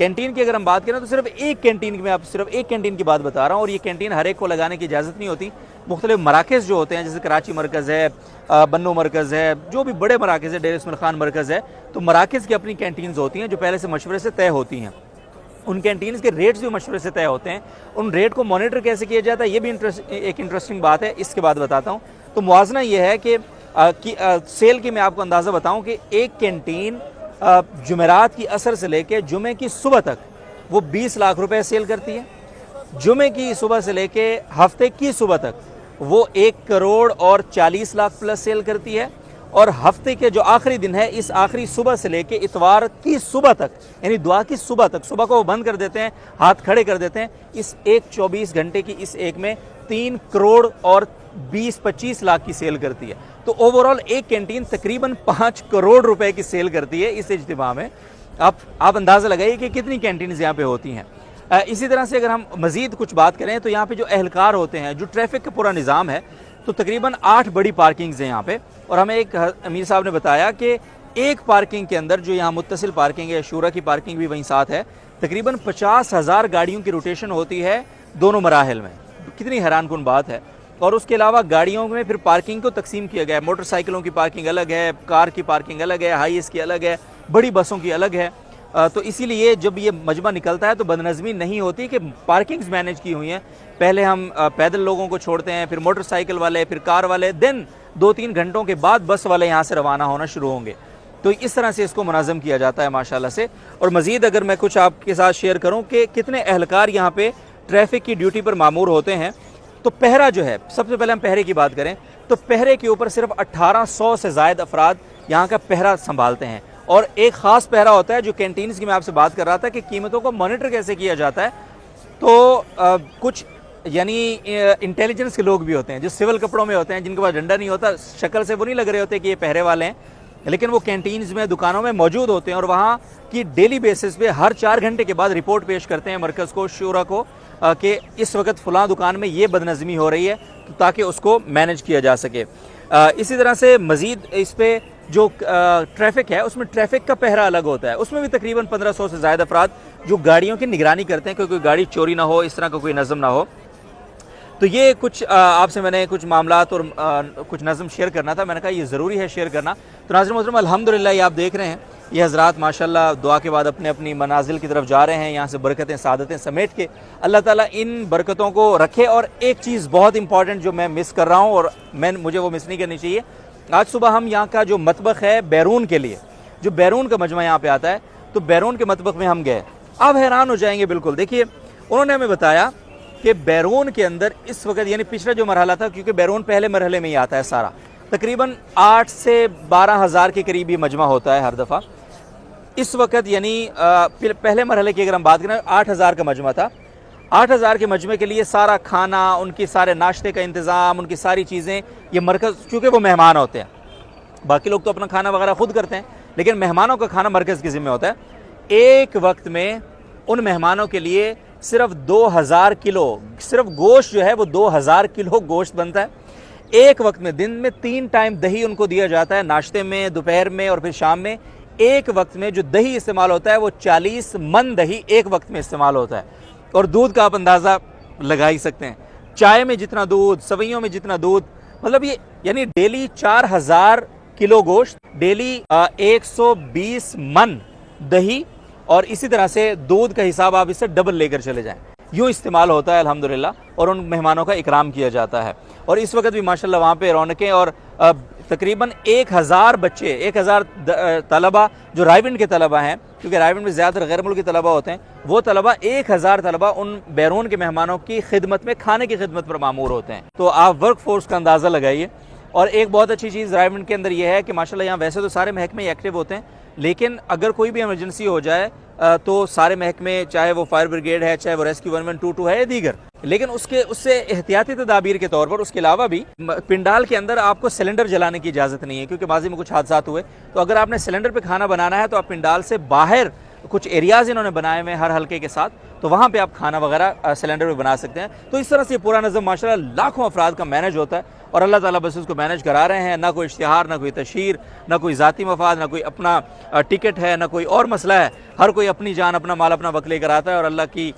Canteen کی اگر ہم بات کریں تو صرف ایک کینٹین میں آپ صرف ایک کینٹین کی بات بتا رہا ہوں، اور یہ کینٹین ہر ایک کو لگانے کی اجازت نہیں ہوتی. مختلف مراکز جو ہوتے ہیں جیسے کراچی مرکز ہے، بنو مرکز ہے، جو بھی بڑے مراکز ہے، ڈیر اسماعیل خان مرکز ہے، تو مراکز کی اپنی کینٹینز ہوتی ہیں جو پہلے سے مشورے سے طے ہوتی ہیں. ان کینٹینز کے ریٹس بھی مشورے سے طے ہوتے ہیں. ان ریٹ کو مانیٹر کیسے کیا جاتا ہے یہ بھی ایک انٹرسٹنگ بات ہے، اس کے بعد بتاتا ہوں. تو موازنہ یہ ہے کہ سیل کی میں آپ کو اندازہ بتاؤں کہ ایک کینٹین جمعرات کی عصر سے لے کے جمعے کی صبح تک وہ 20 لاکھ روپے سیل کرتی ہے. جمعے کی صبح سے لے کے ہفتے کی صبح تک وہ 1 کروڑ اور 40 لاکھ پلس سیل کرتی ہے. اور ہفتے کے جو آخری دن ہے، اس آخری صبح سے لے کے اتوار کی صبح تک، یعنی دعا کی صبح تک، صبح کو وہ بند کر دیتے ہیں، ہاتھ کھڑے کر دیتے ہیں، اس 24 گھنٹے کی اس ایک میں 3 کروڑ اور 20-25 لاکھ کی سیل کرتی ہے. تو اوورال ایک کینٹین تقریباً 5 کروڑ روپے کی سیل کرتی ہے اس اجتماع میں. آپ اندازہ لگائیے کہ کتنی کینٹینز یہاں پہ ہوتی ہیں. اسی طرح سے اگر ہم مزید کچھ بات کریں تو یہاں پہ جو اہلکار ہوتے ہیں، جو ٹریفک کا پورا نظام ہے، تو تقریباً 8 بڑی پارکنگز ہیں یہاں پہ. اور ہمیں ایک امیر صاحب نے بتایا کہ ایک پارکنگ کے اندر جو یہاں متصل پارکنگ ہے، شورا کی پارکنگ بھی وہیں ساتھ ہے، تقریباً 50,000 گاڑیوں کی روٹیشن ہوتی ہے دونوں مراحل میں. کتنی حیران کن بات ہے. اور اس کے علاوہ گاڑیوں میں پھر پارکنگ کو تقسیم کیا گیا ہے. موٹر سائیکلوں کی پارکنگ الگ ہے، کار کی پارکنگ الگ ہے، ہائی ایس کی الگ ہے، بڑی بسوں کی الگ ہے. تو اسی لیے جب یہ مجمع نکلتا ہے تو بدنظمی نہیں ہوتی کہ پارکنگز مینیج کی ہوئی ہیں. پہلے ہم پیدل لوگوں کو چھوڑتے ہیں، پھر موٹر سائیکل والے، پھر کار والے، دن 2-3 گھنٹوں کے بعد بس والے یہاں سے روانہ ہونا شروع ہوں گے. تو اس طرح سے اس کو منظم کیا جاتا ہے ماشاءاللہ سے. اور مزید اگر میں کچھ آپ کے ساتھ شیئر کروں کہ کتنے اہلکار یہاں پہ ٹریفک کی ڈیوٹی پر مامور ہوتے ہیں، تو پہرا جو ہے، سب سے پہلے ہم پہرے کی بات کریں تو پہرے کے اوپر صرف 1800 سے زائد افراد یہاں کا پہرا سنبھالتے ہیں. اور ایک خاص پہرا ہوتا ہے جو کینٹینز کی میں آپ سے بات کر رہا تھا کہ قیمتوں کو مانیٹر کیسے کیا جاتا ہے. تو کچھ یعنی انٹیلیجنس کے لوگ بھی ہوتے ہیں جو سول کپڑوں میں ہوتے ہیں، جن کے پاس ڈنڈا نہیں ہوتا، شکل سے وہ نہیں لگ رہے ہوتے کہ یہ پہرے والے ہیں، لیکن وہ کینٹینز میں، دکانوں میں موجود ہوتے ہیں اور وہاں کی ڈیلی بیسس پہ ہر 4 گھنٹے کے بعد رپورٹ پیش کرتے ہیں مرکز کو، شورا کو، کہ اس وقت فلاں دکان میں یہ بدنظمی ہو رہی ہے، تاکہ اس کو مینیج کیا جا سکے. اسی طرح سے مزید اس پہ جو ٹریفک ہے، اس میں ٹریفک کا پہرا الگ ہوتا ہے. اس میں بھی تقریباً 1500 سے زائد افراد جو گاڑیوں کی نگرانی کرتے ہیں کہ کوئی گاڑی چوری نہ ہو، اس طرح کا کوئی نظم نہ ہو. تو یہ کچھ آپ سے میں نے کچھ معاملات اور کچھ نظم شیئر کرنا تھا. میں نے کہا یہ ضروری ہے شیئر کرنا. تو ناظرین محترم، الحمدللہ یہ آپ دیکھ رہے ہیں، یہ حضرات ماشاءاللہ دعا کے بعد اپنے اپنی منازل کی طرف جا رہے ہیں، یہاں سے برکتیں سعادتیں سمیٹ کے. اللہ تعالیٰ ان برکتوں کو رکھے. اور ایک چیز بہت امپورٹنٹ جو میں مس کر رہا ہوں، اور مجھے وہ مس نہیں کرنی چاہیے. آج صبح ہم یہاں کا جو مطبخ ہے بیرون کے لیے، جو بیرون کا مجمع یہاں پہ آتا ہے، تو بیرون کے مطبخ میں ہم گئے. آپ حیران ہو جائیں گے. بالکل دیکھیے، انہوں نے ہمیں بتایا کہ بیرون کے اندر اس وقت، یعنی پچھلا جو مرحلہ تھا، کیونکہ بیرون پہلے مرحلے میں ہی آتا ہے سارا، تقریباً 8 سے 12 ہزار کے قریب یہ مجمع ہوتا ہے ہر دفعہ. اس وقت یعنی پہلے مرحلے کی اگر ہم بات کریں 8,000 کا مجمع تھا. 8,000 کے مجمع کے لیے سارا کھانا، ان کی سارے ناشتے کا انتظام، ان کی ساری چیزیں، یہ مرکز، چونکہ وہ مہمان ہوتے ہیں، باقی لوگ تو اپنا کھانا وغیرہ خود کرتے ہیں، لیکن مہمانوں کا کھانا مرکز کے ذمہ ہوتا ہے. ایک وقت میں ان مہمانوں کے لیے صرف 2000 کلو، صرف گوشت جو ہے وہ 2000 کلو گوشت بنتا ہے. ایک وقت میں دن میں 3 ٹائم دہی ان کو دیا جاتا ہے، ناشتے میں، دوپہر میں اور پھر شام میں. ایک وقت میں جو دہی استعمال ہوتا ہے وہ 40 من دہی ایک وقت میں استعمال ہوتا ہے. اور دودھ کا آپ اندازہ لگا ہی سکتے ہیں، چائے میں جتنا دودھ، سوئیوں میں جتنا دودھ، مطلب یہ یعنی ڈیلی 4000 کلو گوشت، ڈیلی 120 من دہی، اور اسی طرح سے دودھ کا حساب آپ اس سے ڈبل لے کر چلے جائیں. یوں استعمال ہوتا ہے الحمدللہ، اور ان مہمانوں کا اکرام کیا جاتا ہے. اور اس وقت بھی ماشاءاللہ وہاں پہ رونقیں، اور تقریباً 1000 بچے، 1000 طلبہ جو رائیونڈ کے طلبہ ہیں، کیونکہ رائیونڈ میں زیادہ تر غیر ملکی طلبہ ہوتے ہیں، وہ طلبہ 1000 طلبہ ان بیرون کے مہمانوں کی خدمت میں، کھانے کی خدمت پر مامور ہوتے ہیں. تو آپ ورک فورس کا اندازہ لگائیے. اور ایک بہت اچھی چیز رائیونڈ کے اندر یہ ہے کہ ماشاءاللہ یہاں ویسے تو سارے محکمے ایکٹیو ہوتے ہیں، لیکن اگر کوئی بھی ایمرجنسی ہو جائے تو سارے محکمے، چاہے وہ فائر بریگیڈ ہے، چاہے وہ ریسکیو 1122 ہے یا دیگر، لیکن اس سے احتیاطی تدابیر کے طور پر اس کے علاوہ بھی پنڈال کے اندر آپ کو سلنڈر جلانے کی اجازت نہیں ہے، کیونکہ ماضی میں کچھ حادثات ہوئے. تو اگر آپ نے سلنڈر پہ کھانا بنانا ہے تو آپ پنڈال سے باہر کچھ ایریاز انہوں نے بنائے ہوئے ہیں ہر حلقے کے ساتھ، تو وہاں پہ آپ کھانا وغیرہ سلنڈر پہ بنا سکتے ہیں۔ تو اس طرح سے یہ پورا نظم ماشاءاللہ لاکھوں افراد کا مینج ہوتا ہے، اور اللہ تعالیٰ بس اس کو مینج کرا رہے ہیں۔ نہ کوئی اشتہار، نہ کوئی تشہیر، نہ کوئی ذاتی مفاد، نہ کوئی اپنا ٹکٹ ہے، نہ کوئی اور مسئلہ ہے۔ ہر کوئی اپنی جان، اپنا مال، اپنا وقت لے کر آتا ہے اور اللہ کی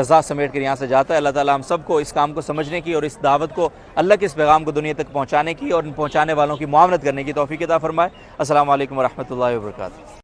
رضا سمیٹ کر یہاں سے جاتا ہے۔ اللہ تعالیٰ ہم سب کو اس کام کو سمجھنے کی اور اس دعوت کو، اللہ کے اس پیغام کو دنیا تک پہنچانے کی اور ان پہنچانے والوں کی معاونت کرنے کی توفیق عطا فرمائے۔ السلام علیکم ورحمۃ اللہ وبرکاتہ۔